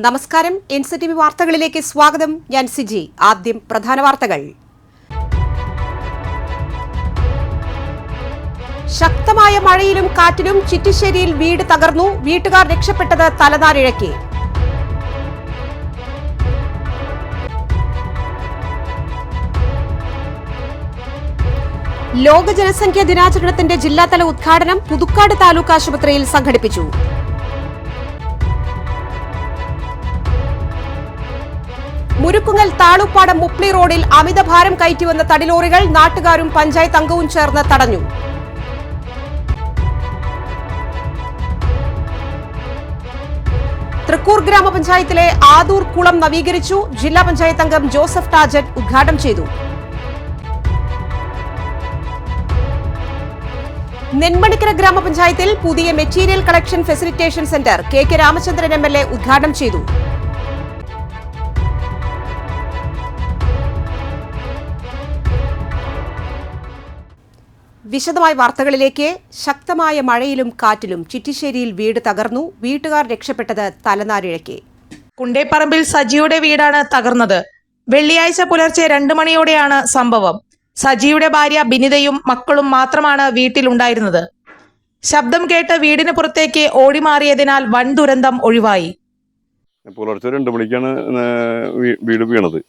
നമസ്കാരം. NCTV വാർത്തകളിലേക്ക് സ്വാഗതം. ഞാൻ സിജി. ആദ്യം പ്രധാന വാർത്തകൾ. ശക്തമായ മഴയിലും കാറ്റിലും ചിറ്റിശ്ശേരിയിൽ വീട് തകർന്നു. വീട്ടുകാർ രക്ഷപ്പെട്ടത് തലനാരിഴയ്ക്ക്. ലോക ജനസംഖ്യാ ദിനാചരണത്തിന്റെ ജില്ലാതല ഉദ്ഘാടനം പുതുക്കാട് താലൂക്ക് ആശുപത്രിയിൽ സംഘടിപ്പിച്ചു. മുരുക്കുങ്ങൽ താളുപ്പാടം മുപ്ലി റോഡിൽ അമിതഭാരം കയറ്റിവന്ന തടിലോറികൾ നാട്ടുകാരും പഞ്ചായത്ത് അംഗവും ചേർന്ന് തടഞ്ഞു. തൃക്കൂർ ഗ്രാമപഞ്ചായത്തിലെ ആദൂർ കുളം നവീകരിച്ചു. ജില്ലാ പഞ്ചായത്ത് അംഗം ജോസഫ് ടാജറ്റ് ഉദ്ഘാടനം ചെയ്തു. നെന്മണിക്കര ഗ്രാമപഞ്ചായത്തിൽ പുതിയ material collection facilitation centre KK Ramachandran MLA ഉദ്ഘാടനം ചെയ്തു. വിശദമായ വാർത്തകളിലേക്ക്. ശക്തമായ മഴയിലും കാറ്റിലും ചിറ്റിശ്ശേരിയിൽ വീട് തകർന്നു. വീട്ടുകാർ രക്ഷപ്പെട്ടത് തലനാരിഴയ്ക്ക്. കുണ്ടേപ്പറമ്പിൽ സജിയുടെ വീടാണ് തകർന്നത്. വെള്ളിയാഴ്ച പുലർച്ചെ 2 മണിയോടെയാണ് സംഭവം. സജിയുടെ ഭാര്യ ബിനിതയും മക്കളും മാത്രമാണ് വീട്ടിലുണ്ടായിരുന്നത്. ശബ്ദം കേട്ട് വീടിന് പുറത്തേക്ക് ഓടിമാറിയതിനാൽ വൻ ദുരന്തം ഒഴിവായി. പുലർച്ചെ 2 മണിക്കാണ് വീട് വീണത്.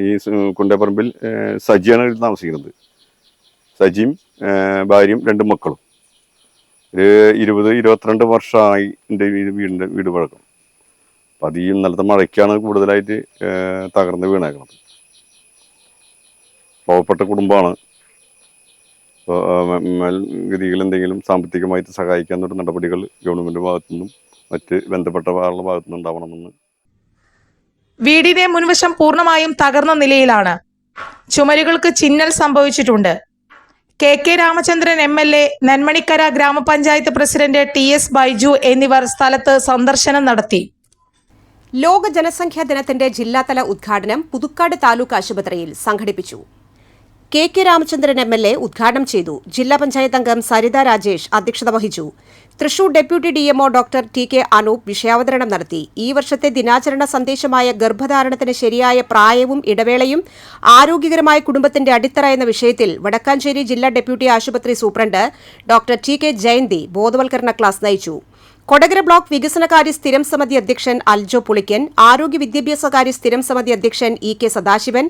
ഈ കുണ്ടേപ്പറമ്പിൽ സജിയാണ് താമസിക്കുന്നത്. സജിയും ഭാര്യയും 2 മക്കളും. ഒരു 20-22 വർഷമായി എൻ്റെ വീട് പഴക്കം. അപ്പം അത് ഈ ഇന്നലത്തെ മഴയ്ക്കാണ് കൂടുതലായിട്ട് തകർന്ന് വീണേക്കുന്നത്. പാവപ്പെട്ട കുടുംബമാണ്. ഗതികൾ എന്തെങ്കിലും സാമ്പത്തികമായിട്ട് സഹായിക്കാനുള്ള നടപടികൾ ഗവൺമെന്റ് ഭാഗത്തുനിന്നും മറ്റ് ബന്ധപ്പെട്ട ആളുടെ ഭാഗത്തുനിന്നും ഉണ്ടാവണമെന്ന്. വീടിന്റെ മുൻവശം പൂർണ്ണമായും തകർന്ന നിലയിലാണ്. ചുമരുകൾക്ക് ചിന്നൽ സംഭവിച്ചിട്ടുണ്ട്. KK രാമചന്ദ്രൻ MLA, നെന്മണിക്കര ഗ്രാമപഞ്ചായത്ത് പ്രസിഡന്റ് TS ബൈജു എന്നിവർ സ്ഥലത്ത് സന്ദർശനം നടത്തി. ലോക ജനസംഖ്യാ ദിനത്തിന്റെ ജില്ലാതല ഉദ്ഘാടനം പുതുക്കാട് താലൂക്ക് ആശുപത്രിയിൽ സംഘടിപ്പിച്ചു. KK രാമചന്ദ്രൻ MLA ഉദ്ഘാടനം ചെയ്തു. ജില്ലാ പഞ്ചായത്ത് അംഗം സരിത രാജേഷ് അധ്യക്ഷത വഹിച്ചു. Thrissur deputy DMO doctor TK Anoop വിഷയാവതരണം നടത്തി. ഈ വർഷത്തെ ദിനാചരണ സന്ദേശമായ ഗർഭധാരണത്തിന് ശരിയായ പ്രായവും ഇടവേളയും ആരോഗ്യകരമായ കുടുംബത്തിന്റെ അടിത്തറ എന്ന വിഷയത്തിൽ വടക്കാഞ്ചേരി ജില്ലാ ഡെപ്യൂട്ടി ആശുപത്രി സൂപ്രണ്ട് ഡോക്ടർ TK ജയന്തി ബോധവൽക്കരണ ക്ലാസ് നയിച്ചു. കൊടകര ബ്ലോക്ക് വികസനകാര്യ സ്ഥിരം സമിതി അധ്യക്ഷൻ അൽജോ പുളിക്കൻ, ആരോഗ്യ വിദ്യാഭ്യാസകാര്യ സ്ഥിരം സമിതി അധ്യക്ഷൻ EK സദാശിവൻ,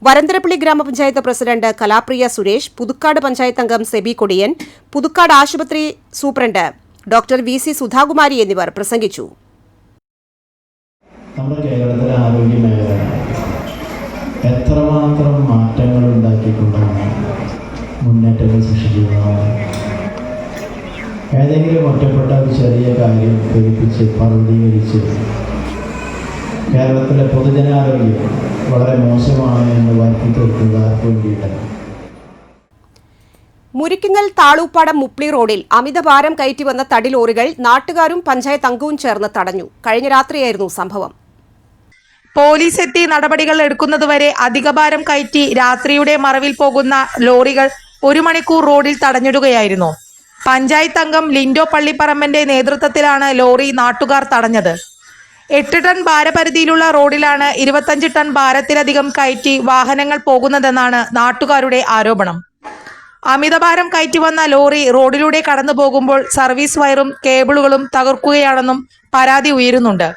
വരന്തരപ്പള്ളി ഗ്രാമപഞ്ചായത്ത് പ്രസിഡന്റ് കലാപ്രിയ സുരേഷ്, പുതുക്കാട് പഞ്ചായത്ത് അംഗം സെബി കൊടിയൻ, പുതുക്കാട് ആശുപത്രി സൂപ്രണ്ട് ഡോക്ടർ VC സുധാകുമാരി എന്നിവർ പ്രസംഗിച്ചു. നമ്മുടെ കേരളത്തിലെ ആരോഗ്യ മേഖല എത്രമാത്രം മാറ്റങ്ങൾ ഉണ്ടാക്കിക്കൊണ്ടാണ് മുന്നേറ്റങ്ങൾ സൃഷ്ടിക്കുന്നത്. ഏതെങ്കിലും ഒറ്റപ്പെട്ട ഒരു ചെറിയ കാര്യം പെരുപ്പിച്ച് പർവ്വതീകരിച്ച് കേരളത്തിലെ പൊതുജനാരോഗ്യം വളരെ മോശമാണ് എന്ന് വരുത്തി തീർക്കുക വേണ്ടിയിട്ടല്ല. മുരിക്കുങ്ങൽ താളൂപ്പാടം മുപ്ലി റോഡിൽ അമിതഭാരം കയറ്റിവന്ന തടിലോറികൾ നാട്ടുകാരും പഞ്ചായത്ത് അംഗവും ചേർന്ന് തടഞ്ഞു. കഴിഞ്ഞ രാത്രിയായിരുന്നു സംഭവം. പോലീസ് എത്തി നടപടികൾ എടുക്കുന്നതുവരെ അധികഭാരം കയറ്റി രാത്രിയുടെ മറവിൽ പോകുന്ന ലോറികൾ 1 മണിക്കൂർ റോഡിൽ തടഞ്ഞിടുകയായിരുന്നു. പഞ്ചായത്ത് അംഗം ലിൻഡോ പള്ളിപ്പറമ്പന്റെ നേതൃത്വത്തിലാണ് ലോറി നാട്ടുകാർ തടഞ്ഞത്. 8 ടൺ ഭാരപരിധിയിലുള്ള റോഡിലാണ് 25 ടൺ ഭാരത്തിലധികം കയറ്റി വാഹനങ്ങൾ പോകുന്നതെന്നാണ് നാട്ടുകാരുടെ ആരോപണം. അമിതഭാരം കയറ്റി വന്ന ലോറി റോഡിലൂടെ കടന്നു പോകുമ്പോൾ സർവീസ് വയറും കേബിളുകളും തകർക്കുകയാണെന്നും പരാതി ഉയരുന്നുണ്ട്.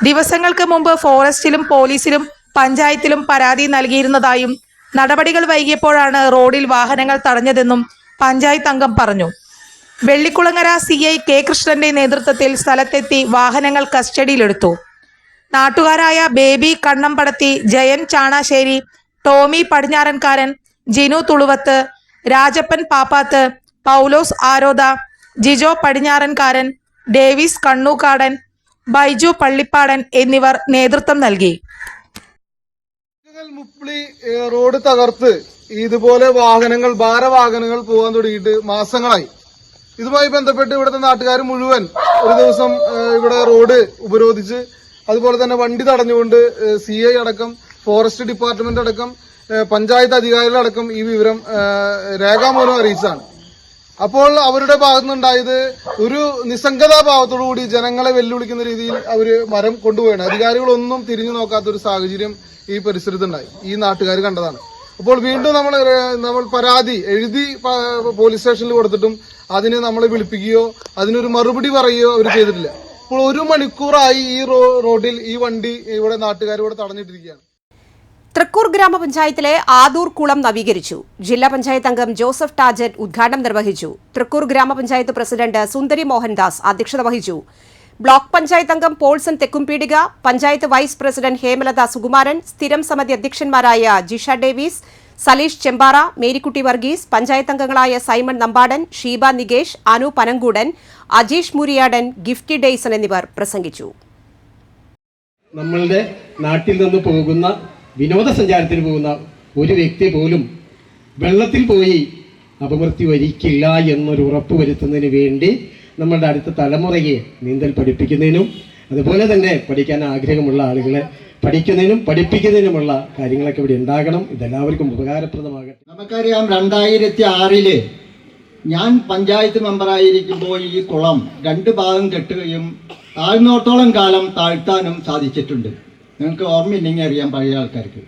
ദിവസങ്ങൾക്ക് മുമ്പ് ഫോറസ്റ്റിലും പോലീസിലും പഞ്ചായത്തിലും പരാതി നൽകിയിരുന്നതായും നടപടികൾ വൈകിയപ്പോഴാണ് റോഡിൽ വാഹനങ്ങൾ തടഞ്ഞതെന്നും പഞ്ചായത്ത് അംഗം പറഞ്ഞു. വെള്ളിക്കുളങ്ങര CI K കൃഷ്ണന്റെ നേതൃത്വത്തിൽ സ്ഥലത്തെത്തി വാഹനങ്ങൾ കസ്റ്റഡിയിലെടുത്തു. നാട്ടുകാരായ ബേബി കണ്ണമ്പടത്തി, ജയൻ ചാണാശ്ശേരി, ടോമി പടിഞ്ഞാറൻകാരൻ, ജിനു തുളുവത്ത്, രാജപ്പൻ പാപ്പാത്ത്, പൗലോസ് ആരോദ, ജിജോ പടിഞ്ഞാറൻകാരൻ, ഡേവിസ് കണ്ണൂക്കാടൻ, ബൈജു പള്ളിപ്പാടൻ എന്നിവർ നേതൃത്വം നൽകി. മുപ്ലി റോഡ് തകർത്ത് ഇതുപോലെ ഭാരവാഹനങ്ങൾ പോകാൻ തുടങ്ങിയിട്ട് മാസങ്ങളായി. ഇതുമായി ബന്ധപ്പെട്ട് ഇവിടുത്തെ നാട്ടുകാർ മുഴുവൻ ഒരു ദിവസം ഇവിടെ റോഡ് ഉപരോധിച്ച് അതുപോലെ തന്നെ വണ്ടി തടഞ്ഞുകൊണ്ട് CI അടക്കം ഫോറസ്റ്റ് ഡിപ്പാർട്ട്മെന്റ് അടക്കം പഞ്ചായത്ത് അധികാരികളടക്കം ഈ വിവരം രേഖാമൂലം അറിയിച്ചതാണ്. അപ്പോൾ അവരുടെ ഭാഗത്തുനിന്നുണ്ടായത് ഒരു നിസ്സംഗതാഭാവത്തോടു കൂടി ജനങ്ങളെ വെല്ലുവിളിക്കുന്ന രീതിയിൽ അവര് മരം കൊണ്ടുപോയാണ്. അധികാരികളൊന്നും തിരിഞ്ഞു നോക്കാത്ത ഒരു സാഹചര്യം ഈ പരിസരത്തുണ്ടായി. ഈ നാട്ടുകാർ കണ്ടതാണ്. അപ്പോൾ വീണ്ടും നമ്മൾ പരാതി എഴുതി പോലീസ് സ്റ്റേഷനിൽ കൊടുത്തിട്ടും അതിന് നമ്മളെ വിളിപ്പിക്കുകയോ അതിനൊരു മറുപടി പറയുകയോ അവർ ചെയ്തിട്ടില്ല. ഇപ്പോൾ 1 മണിക്കൂറായി ഈ റോഡിൽ ഈ വണ്ടി ഇവിടെ നാട്ടുകാരിവിടെ തടഞ്ഞിട്ടിരിക്കുകയാണ്. തൃക്കൂർ ഗ്രാമപഞ്ചായത്തിലെ ആദൂർ കുളം നവീകരിച്ചു. ജില്ലാ പഞ്ചായത്ത് അംഗം ജോസഫ് ടാജറ്റ് ഉദ്ഘാടനം നിർവഹിച്ചു. തൃക്കൂർ ഗ്രാമപഞ്ചായത്ത് പ്രസിഡന്റ് സുന്ദരി മോഹൻദാസ് അധ്യക്ഷത വഹിച്ചു. ബ്ലോക്ക് പഞ്ചായത്ത് അംഗം പോൾസൺ തെക്കുംപീടിക, പഞ്ചായത്ത് വൈസ് പ്രസിഡന്റ് ഹേമലത സുകുമാരൻ, സ്ഥിരം സമിതി അധ്യക്ഷന്മാരായ ജിഷ ഡേവിസ്, സലീഷ് ചെമ്പാറ, മേരിക്കുട്ടി വർഗീസ്, പഞ്ചായത്ത് അംഗങ്ങളായ സൈമൺ നമ്പാടൻ, ഷീബ നികേഷ്, അനു പനങ്കൂടൻ, അജീഷ് മുരിയാടൻ, ഗിഫ്റ്റി ഡെയ്സൺ എന്നിവർ പ്രസംഗിച്ചു. നമ്മളുടെ നാട്ടിൽ നിന്ന് പോകുന്ന വിനോദസഞ്ചാരത്തിന് പോകുന്ന ഒരു വ്യക്തി പോലും വെള്ളത്തിൽ പോയി അപമൃത്യു വരിക്കില്ല എന്നൊരു ഉറപ്പ് വരുത്തുന്നതിന് വേണ്ടി നമ്മളുടെ അടുത്ത തലമുറയെ നീന്തൽ പഠിപ്പിക്കുന്നതിനും അതുപോലെ തന്നെ പഠിക്കാൻ ആഗ്രഹമുള്ള ആളുകളെ പഠിക്കുന്നതിനും പഠിപ്പിക്കുന്നതിനുമുള്ള കാര്യങ്ങളൊക്കെ ഇവിടെ ഉണ്ടാകണം. ഇതെല്ലാവർക്കും ഉപകാരപ്രദമാകട്ടെ. നമുക്കറിയാം 2006 ഞാൻ പഞ്ചായത്ത് മെമ്പറായിരിക്കുമ്പോൾ ഈ കുളം 2 ഭാഗം കെട്ടുകയും താഴ്ന്നോത്തോളം കാലം താഴ്ത്താനും സാധിച്ചിട്ടുണ്ട്. നിങ്ങൾക്ക് ഓർമ്മയില്ലെങ്കിൽ അറിയാം പഴയ ആൾക്കാർക്ക്.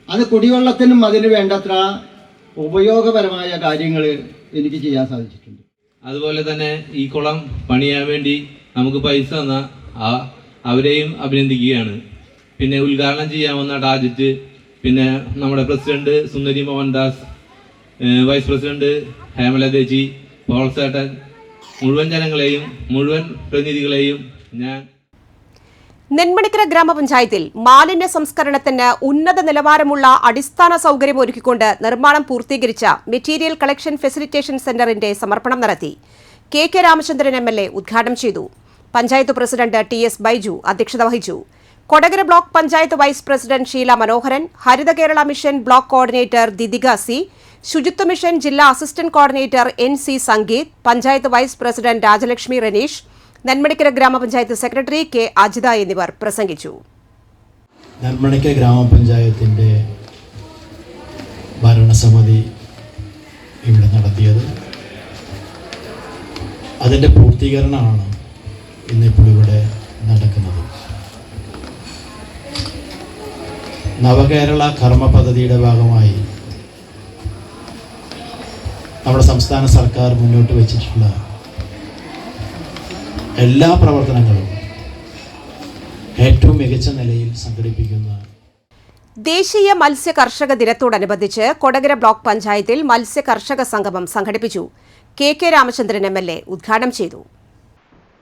അത് കുടിവെള്ളത്തിനും അതിന് വേണ്ടത്ര ഉപയോഗപരമായ കാര്യങ്ങൾ എനിക്ക് ചെയ്യാൻ സാധിച്ചിട്ടുണ്ട്. അതുപോലെ തന്നെ ഈ കുളം പണിയാൻ വേണ്ടി നമുക്ക് പൈസ തന്ന അവരെയും അഭിനന്ദിക്കുകയാണ്. പിന്നെ ഉദ്ഘാടനം ചെയ്യാവുന്ന ടാജറ്റ്, പിന്നെ നമ്മുടെ പ്രസിഡന്റ് സുന്ദരി മോഹൻദാസ്, വൈസ് പ്രസിഡന്റ് ഹേമലതേച്ചി, പോൾസേട്ടൻ, മുഴുവൻ ജനങ്ങളെയും മുഴുവൻ പ്രതിനിധികളെയും ഞാൻ. നെന്മണിക്കര ഗ്രാമപഞ്ചായത്തിൽ മാലിന്യ സംസ്കരണത്തിന് ഉന്നത നിലവാരമുള്ള അടിസ്ഥാന സൌകര്യം ഒരുക്കിക്കൊണ്ട് നിർമ്മാണം പൂർത്തീകരിച്ച മെറ്റീരിയൽ കളക്ഷൻ ഫെസിലിറ്റേഷൻ സെന്ററിന്റെ സമർപ്പണം നടത്തി. കെ രാമചന്ദ്രൻ MLA ഉദ്ഘാടനം ചെയ്തു. പഞ്ചായത്ത് പ്രസിഡന്റ് TS ബൈജു അധ്യക്ഷത വഹിച്ചു. Kodakara block panchayat vice president Sheela Manoharan, Haritha Kerala mission block coordinator Didika C, Suchitwa mission ജില്ലാ assistant coordinator NC Sangeeth, panchayat vice president Rajalakshmi Raneesh, Nenmanikkara ഗ്രാമപഞ്ചായത്ത് സെക്രട്ടറി K അജിത എന്നിവർ പ്രസംഗിച്ചു. നെന്മണിക്കര ഗ്രാമപഞ്ചായത്തിൻ്റെ ഭരണസമിതി ഇവിടെ നടത്തിയത് അതിൻ്റെ പൂർത്തീകരണമാണ് ഇന്നിപ്പോൾ ഇവിടെ നടക്കുന്നത്. നവകേരള കർമ്മ പദ്ധതിയുടെ ഭാഗമായി നമ്മുടെ സംസ്ഥാന സർക്കാർ മുന്നോട്ട് വച്ചിട്ടുള്ള എല്ലാ പ്രവർത്തനങ്ങളും ഏറ്റവും മികച്ച നിലയിൽ സംഘടിപ്പിക്കുന്ന ദേശീയ മത്സ്യ കർഷക ദിനത്തോടനുബന്ധിച്ച് കൊടകര ബ്ലോക്ക് പഞ്ചായത്തിൽ മത്സ്യ കർഷക സംഗമം സംഘടിപ്പിച്ചു. കെ രാമചന്ദ്രൻ MLA ഉദ്ഘാടനം ചെയ്തു.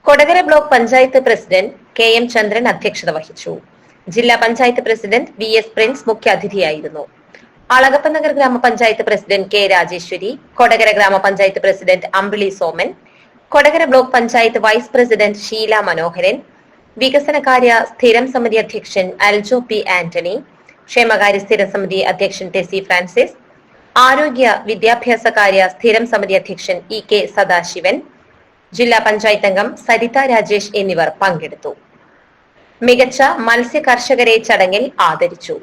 Kodakara block panchayat president KM Chandran അധ്യക്ഷത വഹിച്ചു. ജില്ലാ പഞ്ചായത്ത് പ്രസിഡന്റ് VS പ്രിൻസ് മുഖ്യാതിഥിയായിരുന്നു. അളഗപ്പനഗർ ഗ്രാമപഞ്ചായത്ത് പ്രസിഡന്റ് K രാജേശ്വരി, കൊടകര ഗ്രാമപഞ്ചായത്ത് president Ambili Soman, Kodakara block panchayat vice president Sheela Manoharan, വികസനകാര്യ സ്ഥിരം സമിതി അധ്യക്ഷൻ അൽജോ P ആന്റണി, ക്ഷേമകാര്യ സ്ഥിരം സമിതി അധ്യക്ഷൻ ടെസി ഫ്രാൻസിസ്, ആരോഗ്യ വിദ്യാഭ്യാസകാര്യ സ്ഥിരം സമിതി അധ്യക്ഷൻ EK സദാശിവൻ, ജില്ലാ പഞ്ചായത്ത് അംഗം സരിത രാജേഷ് എന്നിവർ പങ്കെടുത്തു. മികച്ച മത്സ്യ കർഷകരെ ചടങ്ങിൽ ആദരിച്ചു.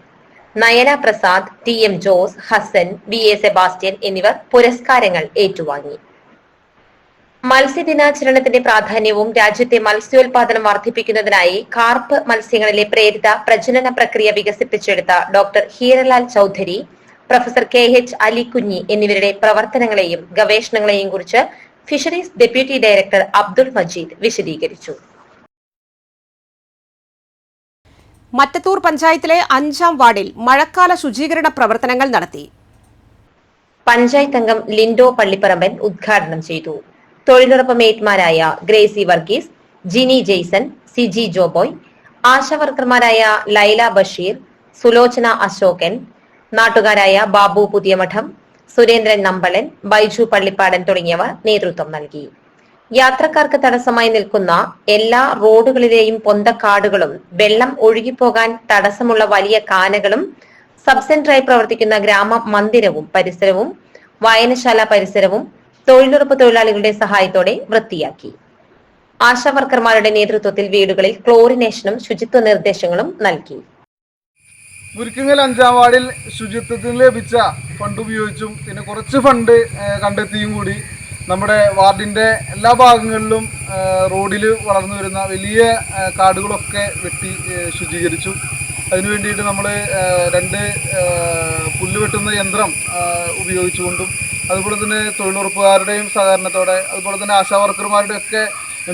നയന പ്രസാദ്, TM ജോസ്, ഹസൻ, VA സെബാസ്റ്റ്യൻ എന്നിവർ പുരസ്കാരങ്ങൾ ഏറ്റുവാങ്ങി. മത്സ്യദിനാചരണത്തിന്റെ പ്രാധാന്യവും രാജ്യത്തെ മത്സ്യോൽപാദനം വർദ്ധിപ്പിക്കുന്നതിനായി കാർപ്പ് മത്സ്യങ്ങളിലെ പ്രേരിത പ്രജനന പ്രക്രിയ വികസിപ്പിച്ചെടുത്ത doctor Hiralal Chaudhary, professor KH Alikunhi എന്നിവരുടെ പ്രവർത്തനങ്ങളെയും ഗവേഷണങ്ങളെയും കുറിച്ച് fisheries deputy director Abdul Majeed വിശദീകരിച്ചു. മറ്റത്തൂർ പഞ്ചായത്തിലെ 5ാം വാർഡിൽ മഴക്കാല ശുചീകരണ പ്രവർത്തനങ്ങൾ നടത്തി. പഞ്ചായത്ത് അംഗം ലിൻഡോ പള്ളിപ്പറമ്പൻ ഉദ്ഘാടനം ചെയ്തു. തൊഴിലുറപ്പ് മേറ്റ്മാരായ ഗ്രേസി വർഗീസ്, ജിനി ജെയ്സൺ, സിജി ജോബോയ്, ആശാവർക്കർമാരായ ലൈല ബഷീർ, സുലോചന അശോകൻ, നാട്ടുകാരായ ബാബു പുതിയമഠം, സുരേന്ദ്രൻ നമ്പളൻ, ബൈജു പള്ളിപ്പാടൻ തുടങ്ങിയവർ നേതൃത്വം നൽകി. യാത്രക്കാർക്ക് തടസ്സമായി നിൽക്കുന്ന എല്ലാ റോഡുകളിലെയും പൊന്തക്കാടുകളും വെള്ളം ഒഴുകിപ്പോകാൻ തടസ്സമുള്ള വലിയ കാനകളും സബ് സെന്ററായി പ്രവർത്തിക്കുന്ന ഗ്രാമ മന്ദിരവും പരിസരവും വായനശാല പരിസരവും തൊഴിലുറപ്പ് തൊഴിലാളികളുടെ സഹായത്തോടെ വൃത്തിയാക്കി. ആശാവർക്കർമാരുടെ നേതൃത്വത്തിൽ വീടുകളിൽ ക്ലോറിനേഷനും ശുചിത്വ നിർദ്ദേശങ്ങളും നൽകി. മുരിക്കുങ്ങൽ 5ാം വാർഡിൽ ശുചിത്വത്തിന് ലഭിച്ച ഫണ്ട് ഉപയോഗിച്ചും പിന്നെ കുറച്ച് ഫണ്ട് കണ്ടെത്തിയും കൂടി നമ്മുടെ വാർഡിൻ്റെ എല്ലാ ഭാഗങ്ങളിലും റോഡിൽ വളർന്നു വരുന്ന വലിയ കാടുകളൊക്കെ വെട്ടി ശുചീകരിച്ചു. അതിനു വേണ്ടിയിട്ട് നമ്മൾ 2 പുല്ല് വെട്ടുന്ന യന്ത്രം ഉപയോഗിച്ചുകൊണ്ടും അതുപോലെ തന്നെ തൊഴിലുറപ്പുകാരുടെയും സഹകരണത്തോടെ അതുപോലെ തന്നെ ആശാ വർക്കർമാരുടെയൊക്കെ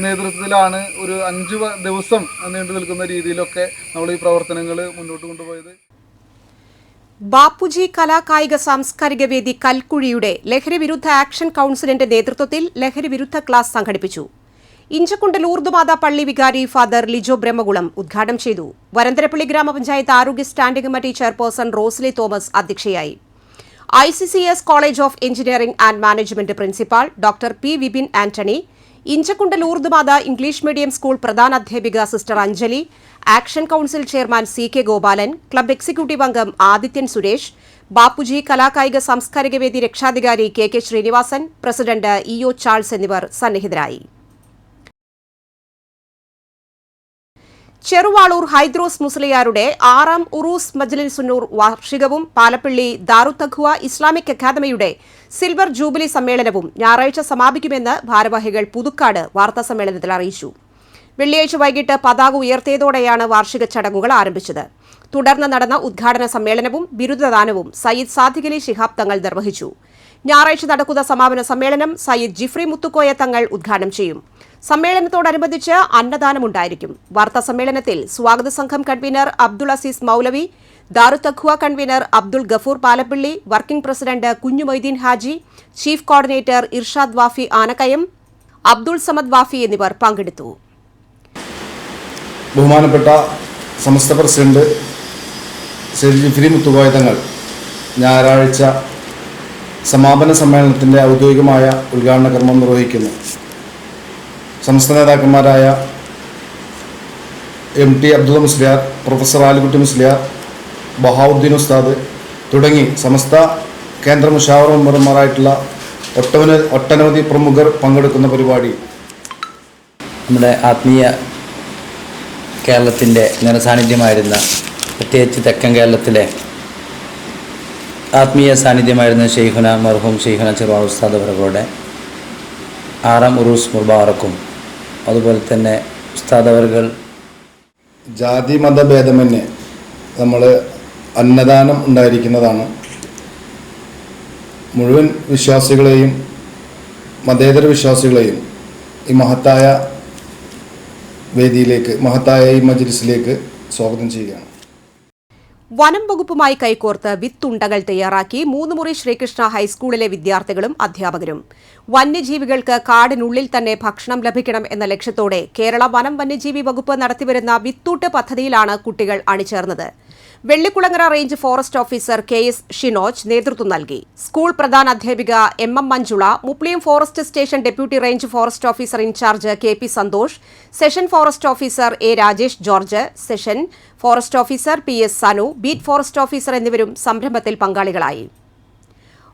നേതൃത്വത്തിലാണ് ഒരു 5 ദിവസം നീണ്ടു നിൽക്കുന്ന രീതിയിലൊക്കെ നമ്മൾ ഈ പ്രവർത്തനങ്ങൾ മുന്നോട്ട് കൊണ്ടുപോയത്. ബാപ്പുജി കലാകായിക സാംസ്കാരിക വേദി കൽക്കുഴിയുടെ ലഹരി വിരുദ്ധ ആക്ഷൻ കൌൺസിലിന്റെ നേതൃത്വത്തിൽ ലഹരി വിരുദ്ധ ക്ലാസ് സംഘടിപ്പിച്ചു. ഇഞ്ചക്കുണ്ട് ലൂർദുമാതാ പള്ളി വികാരി ഫാദർ ലിജോ ബ്രഹ്മകുളം ഉദ്ഘാടനം ചെയ്തു. വരന്തരപ്പള്ളി ഗ്രാമപഞ്ചായത്ത് ആരോഗ്യ standing committee chairperson Rosly Thomas അധ്യക്ഷയായി. ICCS college of engineering and management principal doctor P Vipin Antony, Inchakkundu Lourdumatha English medium school പ്രധാനാധ്യാപിക sister Anjali, action council chairman CK Gopalan, club executive അംഗം ആദിത്യൻ സുരേഷ്, ബാപ്പുജി കലാകായിക സാംസ്കാരിക വേദി രക്ഷാധികാരി KK Srinivasan, president EO Charles എന്നിവർ സന്നിഹിതരായി. ചെറുവാളൂർ ഹൈദ്രോസ് മുസ്ലിയാരുടെ 6ാം ഉറൂസ് മജ്ലിസുന്നൂർ വാർഷികവും പാലപ്പള്ളി ദാറുത്തഖ്വ ഇസ്ലാമിക് അക്കാദമിയുടെ സിൽവർ ജൂബിലി സമ്മേളനവും ഞായറാഴ്ച സമാപിക്കുമെന്ന് ഭാരവാഹികൾ പുതുക്കാട് വാർത്താസമ്മേളനത്തിൽ അറിയിച്ചു. വെള്ളിയാഴ്ച വൈകിട്ട് പതാക ഉയർത്തിയതോടെയാണ് വാർഷിക ചടങ്ങുകൾ ആരംഭിച്ചത്. തുടർന്ന് നടന്ന ഉദ്ഘാടന സമ്മേളനവും ബിരുദദാനവും സയ്യിദ് സാദിഖ് അലി ശിഹാബ് തങ്ങൾ നിർവഹിച്ചു. ഞായറാഴ്ച നടക്കുന്ന സമാപന സമ്മേളനം സയ്യിദ് ജിഫ്രി മുത്തുക്കോയ തങ്ങൾ ഉദ്ഘാടനം ചെയ്യും. സമ്മേളനത്തോടനുബന്ധിച്ച് അന്നദാനമുണ്ടായിരിക്കും. വാർത്താ സമ്മേളനത്തിൽ സ്വാഗത സംഘം convener Abdul Azeez Moulavi, Daruthaqwa convener Abdul Gafoor Palappilly, working president Kunju Moideen Haji, chief coordinator Irshad Wafy Anakkayam, Abdul Samad Wafy എന്നിവർ പങ്കെടുത്തു. ബഹുമാനപ്പെട്ട സമസ്ത പ്രസിഡന്റ് സയ്യിദ് ജിഫ്രി മുത്തുക്കോയ തങ്ങൾ ഞായറാഴ്ച സമാപന സമ്മേളനത്തിൻ്റെ ഔദ്യോഗികമായ ഉദ്ഘാടന കർമ്മം നിർവഹിക്കുന്നു. സംസ്ഥാന നേതാക്കന്മാരായ MT അബ്ദുള്ള മുസ്ലിയാർ, പ്രൊഫസർ ആലിക്കുട്ടി മുസ്ലിയാർ, ബഹാവുദ്ദീൻ ഉസ്താദ് തുടങ്ങി സമസ്ത കേന്ദ്ര മുഷാവറ മെമ്പർമാരായിട്ടുള്ള ഒട്ടനവധി പ്രമുഖർ പങ്കെടുക്കുന്ന പരിപാടി നമ്മുടെ ആത്മീയ കേരളത്തിൻ്റെ നിറസാന്നിധ്യമായിരുന്ന, പ്രത്യേകിച്ച് തെക്കൻ കേരളത്തിലെ ആത്മീയ സാന്നിധ്യമായിരുന്ന ഷെയ്ഖുന മർഹൂം ഷെയ്ഖുന ചെറുവാളൂർ ഉസ്താദ് അവരുടെ 6ാം ഉറൂസ് മുബാറക്കും അതുപോലെ തന്നെ ഉസ്താദ് അവർകൾ ജാതി മതഭേദമന്യേ നമ്മൾ അന്നദാനം ഉണ്ടായിരിക്കുന്നതാണ്. മുഴുവൻ വിശ്വാസികളെയും മതേതര വിശ്വാസികളെയും ഈ മഹത്തായ വേദിയിലേക്ക്, മഹത്തായ ഈ മജ്ലിസിലേക്ക് സ്വാഗതം ചെയ്യുകയാണ്. വനം വകുപ്പുമായി കൈകോർത്ത് വിത്തുണ്ടകൾ തയ്യാറാക്കി 3 മുറി ശ്രീകൃഷ്ണ ഹൈസ്കൂളിലെ വിദ്യാർത്ഥികളും അധ്യാപകരും. വന്യജീവികൾക്ക് കാടിനുള്ളിൽ തന്നെ ഭക്ഷണം ലഭിക്കണം എന്ന ലക്ഷ്യത്തോടെ കേരള വനം വന്യജീവി വകുപ്പ് നടത്തിവരുന്ന വിത്തൂട്ട് പദ്ധതിയിലാണ് കുട്ടികൾ അണിചേർന്നത്. Vellikulangara range forest officer KS Shinoj നേതൃത്വം നൽകി. സ്കൂൾ പ്രധാനാധ്യാപിക MM Manjula, Mupliyam forest station deputy range forest officer incharge KP Santhosh, section forest officer A Rajesh George, section forest officer PS Sanu, beat forest officer എന്നിവരും സംരംഭത്തിൽ പങ്കാളികളായി.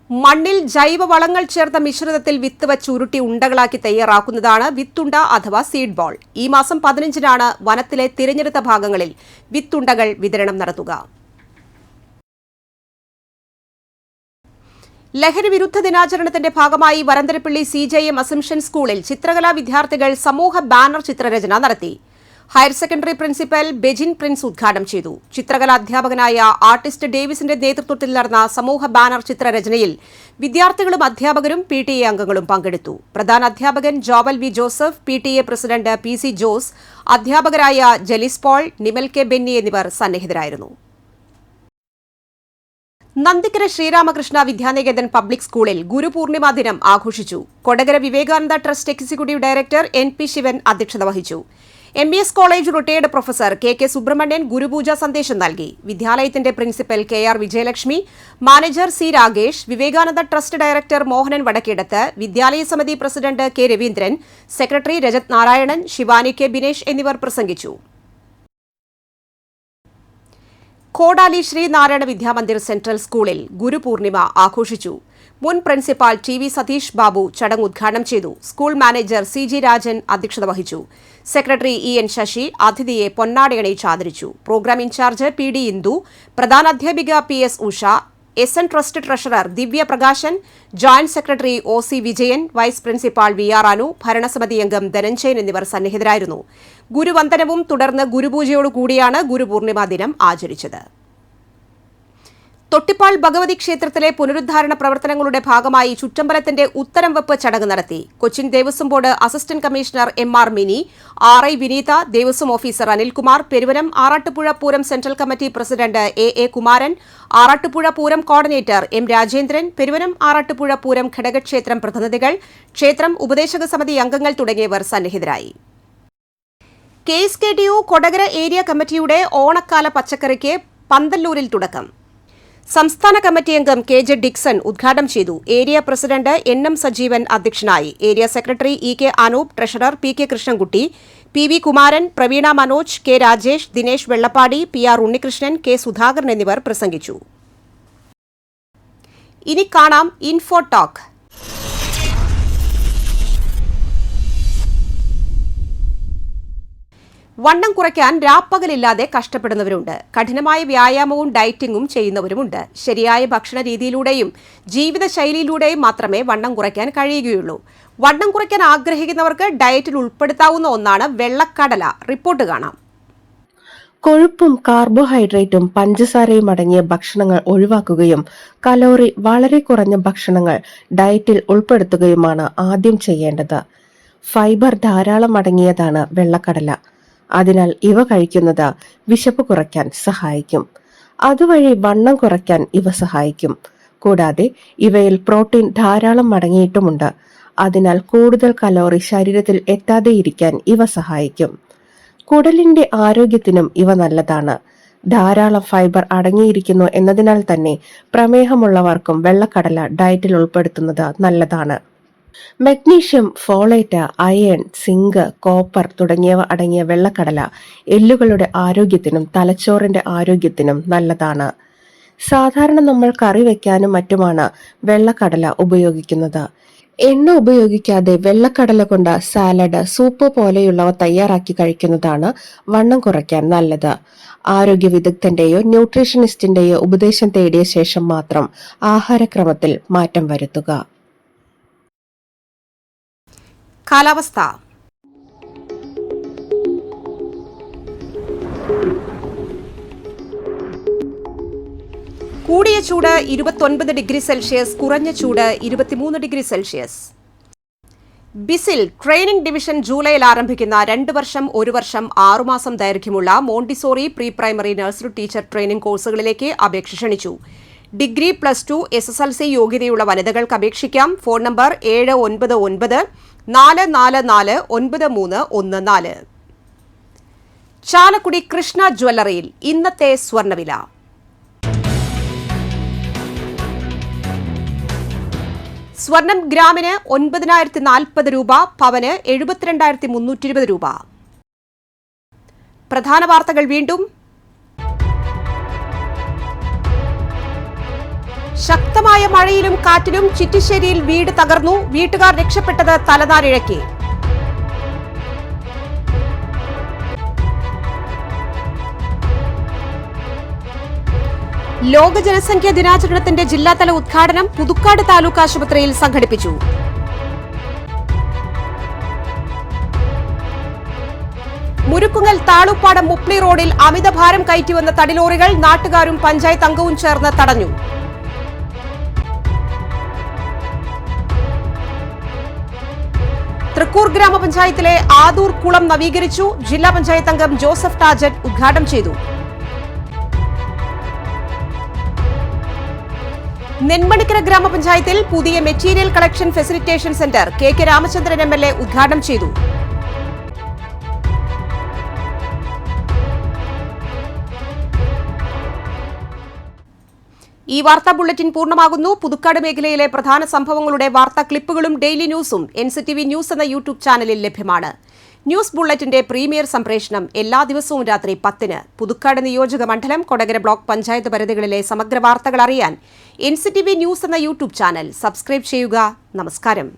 മണ്ണിൽ ജൈവവളങ്ങൾ ചേർത്ത മിശ്രിതത്തിൽ വിത്ത് വച്ച് ഉരുട്ടി ഉണ്ടകളാക്കി തയ്യാറാക്കുന്നതാണ് വിത്തുണ്ട അഥവാ സീഡ് ബോൾ. ഈ മാസം 15-നാണ് വനത്തിലെ തിരഞ്ഞെടുത്ത ഭാഗങ്ങളിൽ വിത്തുണ്ടകൾ വിതരണം നടത്തുക. ലഹരി വിരുദ്ധ ദിനാചരണത്തിന്റെ ഭാഗമായി വരന്തരപ്പള്ളി CJM അസംഷൻ സ്കൂളിൽ ചിത്രകലാ വിദ്യാർത്ഥികൾ സമൂഹ ബാനർ ചിത്രരചന നടത്തി. Higher secondary principal Bejin Prince ഉദ്ഘാടനം ചെയ്തു. ചിത്രകലാ അധ്യാപകനായ ആർട്ടിസ്റ്റ് ഡേവിസിന്റെ നേതൃത്വത്തിൽ നടന്ന സമൂഹ ബാനർ ചിത്രരചനയിൽ വിദ്യാർത്ഥികളും അധ്യാപകരും PTA അംഗങ്ങളും പങ്കെടുത്തു. പ്രധാന അധ്യാപകൻ Jovel V Joseph, PTA president PC Jose, അധ്യാപകരായ ജെലിസ് പോൾ, നിമൽ K ബെന്നി എന്നിവർ സന്നിഹിതരായിരുന്നു. നന്ദിക്കര ശ്രീരാമകൃഷ്ണ വിദ്യാനികേതൻ പബ്ലിക് സ്കൂളിൽ ഗുരുപൂർണിമ ദിനം ആഘോഷിച്ചു. Kodakara Vivekananda trust executive director NP Sivan അധ്യക്ഷത വഹിച്ചു. MBS college retired professor KK Subrahmanyan ഗുരുപൂജ സന്ദേശം നൽകി. വിദ്യാലയത്തിന്റെ principal KR Vijayalakshmi, manager C Ragesh, Vivekananda trust director Mohanan Vadakkedath, വിദ്യാലയ സമിതി president K Raveendran, secretary Rajath Narayanan, Shivani K Binesh എന്നിവർ പ്രസംഗിച്ചു. കോടാലി ശ്രീനാരായണ വിദ്യാമന്ദിർ സെൻട്രൽ സ്കൂളിൽ ഗുരുപൂർണിമ ആഘോഷിച്ചു. മുൻ പ്രിൻസിപ്പാൾ TV സതീഷ് ബാബു ചടങ്ങ് ഉദ്ഘാടനം ചെയ്തു. സ്കൂൾ മാനേജർ CG രാജൻ അധ്യക്ഷത വഹിച്ചു. സെക്രട്ടറി EN ശശി അതിഥിയെ പൊന്നാടയണിയിച്ച് ആദരിച്ചു. പ്രോഗ്രാം ഇൻചാർജ് PD ഇന്ദു, പ്രധാനാധ്യാപിക PS Usha, SN trust treasurer Divya Prakashan, joint secretary OC Vijayan, vice principal VR Anu, ഭരണസമിതി അംഗം ധനഞ്ജയൻ എന്നിവർ സന്നിഹിതരായിരുന്നു. ഗുരുവന്ദനവും തുടർന്ന് ഗുരുപൂജയോടുകൂടിയാണ് ഗുരുപൂർണിമ ദിനം ആചരിച്ചത്. തൊട്ടിപ്പാൾ ഭഗവതി ക്ഷേത്രത്തിലെ പുനരുദ്ധാരണ പ്രവർത്തനങ്ങളുടെ ഭാഗമായി ചുറ്റമ്പലത്തിന്റെ ഉത്തരം വെപ്പ് ചടങ്ങ് നടത്തി. Cochin Devaswom board assistant commissioner MR Mini, RI Vineetha, Devaswom officer Anilkumar, Peruvanam Arattupuzha Pooram central committee president AA Kumaran, Arattupuzha Pooram coordinator M Rajendran, Peruvanam Arattupuzha Pooram ഘടകക്ഷേത്രം പ്രതിനിധികൾ, ക്ഷേത്രം ഉപദേശക സമിതി അംഗങ്ങൾ തുടങ്ങിയവർ സന്നിഹിതരായി. KSKTU കൊടകര ഏരിയ കമ്മിറ്റിയുടെ ഓണക്കാല പച്ചക്കറിക്ക് പന്തല്ലൂരിൽ തുടക്കം. സംസ്ഥാന കമ്മിറ്റി അംഗം KJ ഡിക്സൺ ഉദ്ഘാടനം ചെയ്തു. ഏരിയ പ്രസിഡന്റ് NM സജീവൻ അധ്യക്ഷനായി. Area secretary EK Anoop, treasurer PK Krishnankutty, PV Kumaran, Praveena Manoj, K Rajesh, Dinesh Vellappadi, PR Unnikrishnan, K Sudhakaran എന്നിവർ പ്രസംഗിച്ചു. ഇനി കാണാം ഇൻഫോ ടോക്ക്. വണ്ണം കുറയ്ക്കാൻ രാപ്പകലില്ലാതെ കഷ്ടപ്പെടുന്നവരുണ്ട്. കഠിനമായ വ്യായാമവും ഡയറ്റിംഗും ചെയ്യുന്നവരുമുണ്ട്. ശരിയായ ഭക്ഷണ രീതിയിലൂടെയും ജീവിതശൈലിയിലൂടെയും മാത്രമേ വണ്ണം കുറയ്ക്കാൻ കഴിയുകയുള്ളൂ. വണ്ണം കുറയ്ക്കാൻ ആഗ്രഹിക്കുന്നവർക്ക് ഡയറ്റിൽ ഉൾപ്പെടുത്താവുന്ന ഒന്നാണ് വെള്ളക്കടല. റിപ്പോർട്ട് കാണാം. കൊഴുപ്പും കാർബോഹൈഡ്രേറ്റും പഞ്ചസാരയും അടങ്ങിയ ഭക്ഷണങ്ങൾ ഒഴിവാക്കുകയും കലോറി വളരെ കുറഞ്ഞ ഭക്ഷണങ്ങൾ ഡയറ്റിൽ ഉൾപ്പെടുത്തുകയുമാണ് ആദ്യം ചെയ്യേണ്ടത്. ഫൈബർ ധാരാളം അടങ്ങിയതാണ് വെള്ളക്കടല. അതിനാൽ ഇവ കഴിക്കുന്നത് വിശപ്പ് കുറയ്ക്കാൻ സഹായിക്കും. അതുവഴി വണ്ണം കുറയ്ക്കാൻ ഇവ സഹായിക്കും. കൂടാതെ ഇവയിൽ പ്രോട്ടീൻ ധാരാളം അടങ്ങിയിട്ടുമുണ്ട്. അതിനാൽ കൂടുതൽ കലോറി ശരീരത്തിൽ എത്താതെയിരിക്കാൻ ഇവ സഹായിക്കും. കുടലിന്റെ ആരോഗ്യത്തിനും ഇവ നല്ലതാണ്. ധാരാളം ഫൈബർ അടങ്ങിയിരിക്കുന്നു എന്നതിനാൽ തന്നെ പ്രമേഹമുള്ളവർക്കും വെള്ളക്കടല ഡയറ്റിൽ ഉൾപ്പെടുത്തുന്നത് നല്ലതാണ്. Magnesium, folate, iron, zinc, copper തുടങ്ങിയവ അടങ്ങിയ വെള്ളക്കടല എല്ലുകളുടെ ആരോഗ്യത്തിനും തലച്ചോറിന്റെ ആരോഗ്യത്തിനും നല്ലതാണ്. സാധാരണ നമ്മൾ കറി വെക്കാനും മറ്റുമാണ് വെള്ളക്കടല ഉപയോഗിക്കുന്നത്. എണ്ണ ഉപയോഗിക്കാതെ വെള്ളക്കടല കൊണ്ട് സാലഡ്, സൂപ്പ് പോലെയുള്ളവ തയ്യാറാക്കി കഴിക്കുന്നതാണ് വണ്ണം കുറയ്ക്കാൻ നല്ലത്. ആരോഗ്യ വിദഗ്ധന്റെയോ ന്യൂട്രീഷനിസ്റ്റിന്റെയോ ഉപദേശം തേടിയ ശേഷം മാത്രം ആഹാരക്രമത്തിൽ മാറ്റം വരുത്തുക. കാലാവസ്ഥ. കൂടിയ ചൂട് 29 ഡിഗ്രി സെൽഷ്യസ്, കുറഞ്ഞ ചൂട് 23 ഡിഗ്രി സെൽഷ്യസ്. ബിസിൽ ട്രെയിനിംഗ് ഡിവിഷൻ ജൂലൈയിൽ ആരംഭിക്കുന്ന 2 വർഷം, 1 വർഷം, 6 മാസം ദൈർഘ്യമുള്ള Montessori pre primary nursery teacher training കോഴ്സുകളിലേക്ക് അപേക്ഷ ക്ഷണിച്ചു. ഡിഗ്രി, +2, SSLC യോഗ്യതയുള്ള വനിതകൾക്ക് അപേക്ഷിക്കാം. Phone number 799-444-9314. ചാലക്കുടി കൃഷ്ണ ജ്വല്ലറിയിൽ ഇന്നത്തെ സ്വർണ്ണവില. സ്വർണം ഗ്രാമിന് 9,040 രൂപ, പവന് 72,320 രൂപ. പ്രധാന വാർത്തകൾ വീണ്ടും. ശക്തമായ മഴയിലും കാറ്റിലും ചിറ്റിശ്ശേരിയിൽ വീട് തകർന്നു. വീട്ടുകാർ രക്ഷപ്പെട്ടത് തലനാരിഴയ്ക്ക്. ലോക ജനസംഖ്യാ ദിനാചരണത്തിന്റെ ജില്ലാതല ഉദ്ഘാടനം പുതുക്കാട് താലൂക്ക് ആശുപത്രിയിൽ സംഘടിപ്പിച്ചു. മുരുക്കുങ്ങൽ താളുപ്പാടം മുപ്ലി റോഡിൽ അമിതഭാരം കയറ്റിവന്ന തടിലോറികൾ നാട്ടുകാരും പഞ്ചായത്ത് അംഗവും ചേർന്ന് തടഞ്ഞു. തൃക്കൂർ ഗ്രാമപഞ്ചായത്തിലെ ആദൂർ കുളം നവീകരിച്ചു. ജില്ലാ പഞ്ചായത്ത് അംഗം ജോസഫ് ടാജറ്റ് ഉദ്ഘാടനം ചെയ്തു. നെന്മണിക്കര ഗ്രാമപഞ്ചായത്തിൽ പുതിയ material collection facilitation centre KK Ramachandran MLA ഉദ്ഘാടനം ചെയ്തു. ഈ വാർത്താ ബുള്ളറ്റിൻ പൂർണ്ണമാകുന്നു. പുതുക്കാട് മേഖലയിലെ പ്രധാന സംഭവങ്ങളുടെ വാർത്താ ക്ലിപ്പുകളും ഡെയിലി ന്യൂസും NCTV ന്യൂസ് എന്ന യൂട്യൂബ് ചാനലിൽ ലഭ്യമാണ്. ന്യൂസ് ബുള്ളറ്റിന്റെ പ്രീമിയർ സംപ്രേഷണം എല്ലാ ദിവസവും രാത്രി 10-ന്. പുതുക്കാട് നിയോജക മണ്ഡലം, കൊടകര ബ്ലോക്ക് പഞ്ചായത്ത് പരിധികളിലെ സമഗ്ര വാർത്തകൾ അറിയാൻ NCTV ന്യൂസ് എന്ന യൂട്യൂബ് ചാനൽ സബ്സ്ക്രൈബ് ചെയ്യുക. നമസ്കാരം.